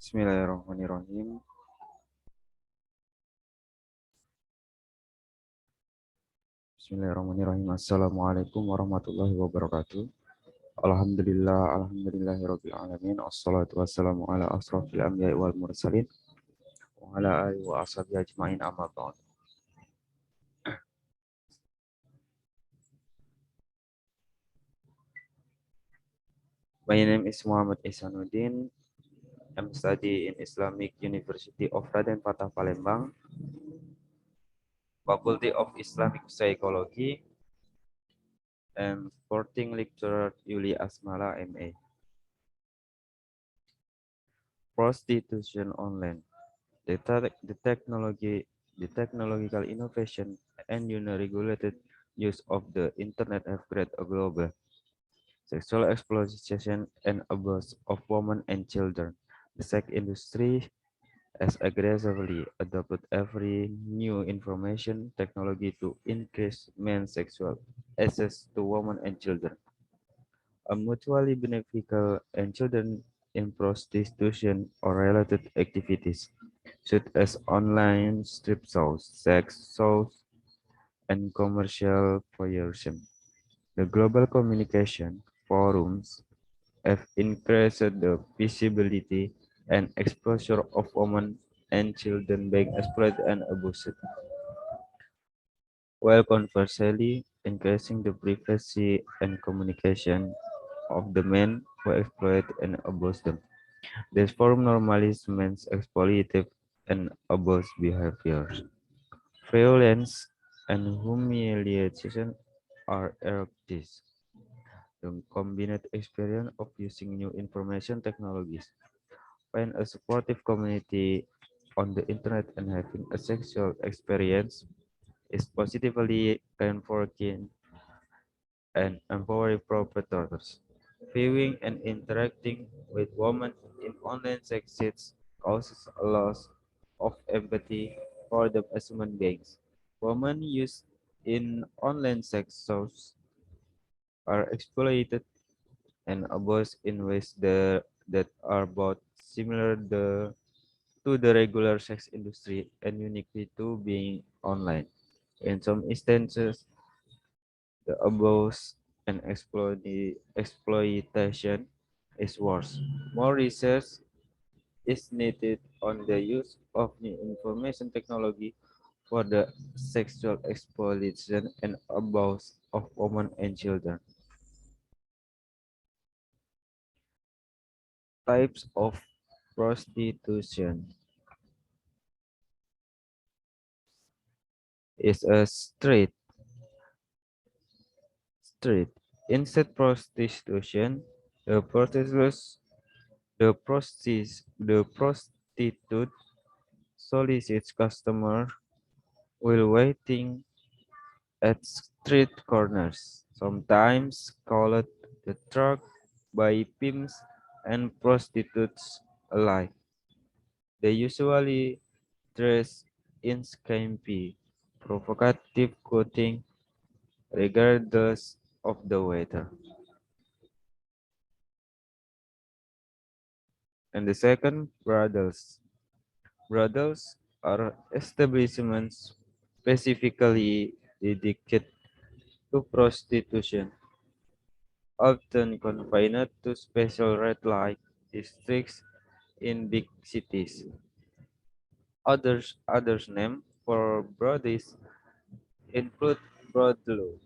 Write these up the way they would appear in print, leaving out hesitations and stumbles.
Bismillahirrahmanirrahim. Bismillahirrahmanirrahim. Assalamualaikum warahmatullahi wabarakatuh. Alhamdulillahirabbil alamin. Wassalatu wassalamu ala asrofil anbiya'i wal mursalin wa ala alihi wa ashabihi ajmain amma ba'd. My name is Muhammad Ihsanuddin. I'm studying in Islamic University of Raden Patah Palembang, Faculty of Islamic Psychology, and supporting lecturer Yuli Asmala MA. Prostitution online. The technological innovation and regulated use of the internet have created a global sexual exploitation and abuse of women and children. The sex industry has aggressively adopted every new information technology to increase men's sexual access to women and children. A mutually beneficial and children in prostitution or related activities, such as online strip shows, sex shows, and commercial voyeurism. The global communication forums have increased the visibility and exposure of women and children being exploited and abused, while conversely increasing the privacy and communication of the men who exploit and abuse them. This form normalizes men's exploitative and abuse behaviors. Violence and humiliation are eruptive. The combined experience of using new information technologies, find a supportive community on the internet and having a sexual experience is positively reinforcing and empowering perpetrators. Viewing and interacting with women in online sex sites causes a loss of empathy for them as human beings. Women used in online sex shows are exploited and abused in ways that are both similar to the regular sex industry and uniquely to being online. In some instances, the abuse and exploitation is worse. More research is needed on the use of new information technology for the sexual exploitation and abuse of women and children. Types of prostitution is a street. Instead prostitution, the prostitutes the prostitute solicits customer while waiting at street corners, sometimes called the truck by pimps and prostitutes alike. They usually dress in skimpy, provocative clothing regardless of the weather. And the second, brothels. Brothels are establishments specifically dedicated to prostitution, often confined to special red light districts in big cities. Others name for brothels include brothel,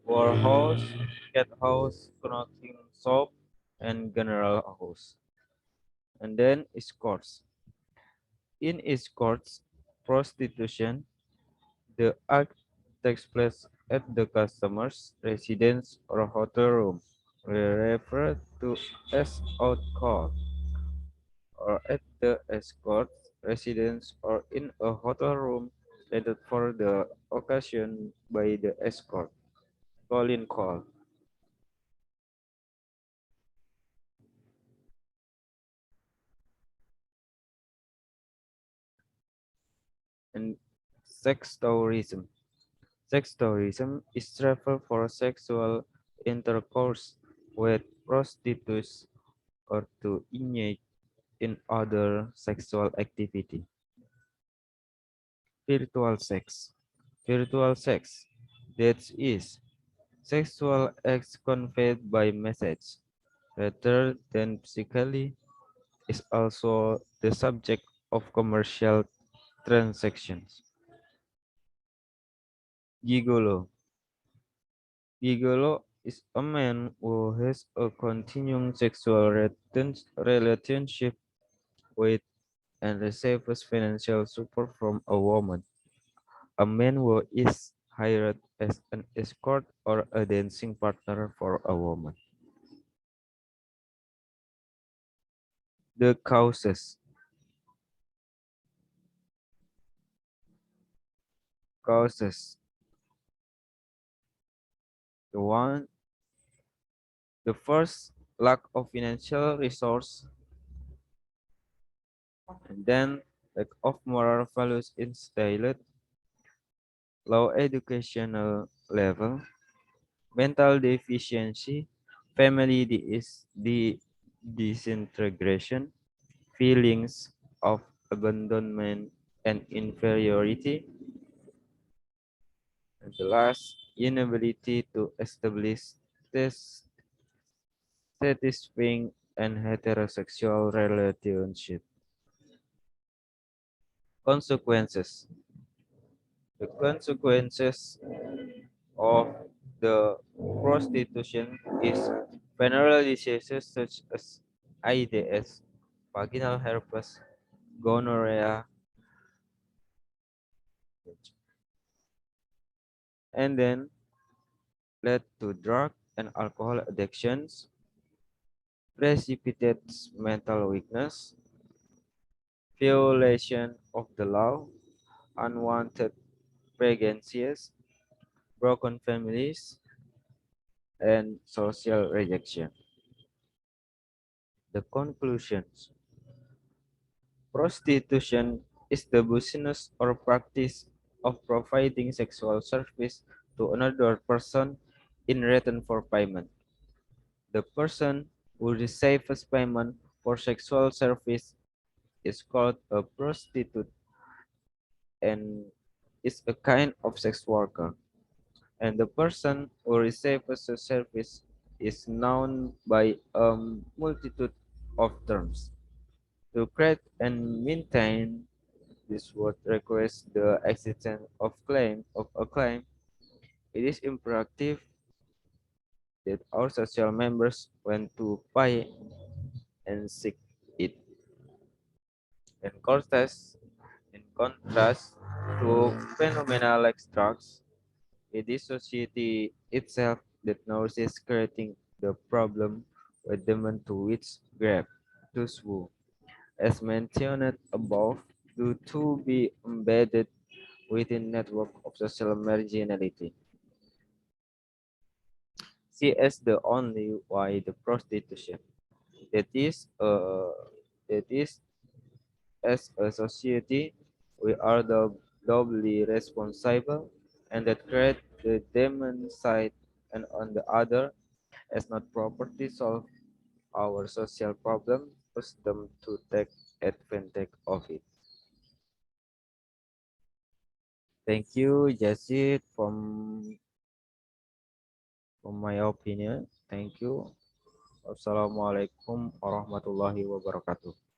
warehouse, cat house, clothing shop, and general house. And then escorts. In escorts prostitution, the act takes place at the customer's residence or hotel room, referred to as out call, or at the escort residence or in a hotel room rented for the occasion by the escort. Call-in call. And sex tourism. Sex tourism is travel for sexual intercourse with prostitutes or to engage in other sexual activity. Virtual sex. Virtual sex. That is sexual acts conveyed by message rather than physically is also the subject of commercial transactions. Gigolo. Gigolo is a man who has a continuing sexual relationship with and receives financial support from a woman. A man who is hired as an escort or a dancing partner for a woman. The causes. Causes. The one, the first, lack of financial resource, and then lack of moral values instilled, low educational level, mental deficiency, family disintegration, feelings of abandonment and inferiority, and the last, inability to establish this satisfying and heterosexual relationship. Consequences. The consequences of the prostitution is venereal diseases such as AIDS, vaginal herpes, gonorrhea, and then led to drug and alcohol addictions, precipitates mental weakness, violation of the law, unwanted pregnancies, broken families, and social rejection. The conclusions. Prostitution is the business or practice of providing sexual service to another person in return for payment. The person who receives payment for sexual service is called a prostitute and is a kind of sex worker. And the person who receives the service is known by a multitude of terms. To create and maintain this would requires the existence of a claim. It is imperative that our social members want to buy and seek it. In contrast, to phenomena like drugs, it is society itself that knows is creating the problem with demand to which grab, to swoon, as mentioned above, due to be embedded within network of social marginality. See as the only why the prostitution. That is, that is as a society, we are doubly responsible, and that create the demand side, and on the other, as not property solve our social problem, push them to take advantage of it. Thank you, Jesse, from my opinion. Thank you. Wassalamualaikum warahmatullahi wabarakatuh.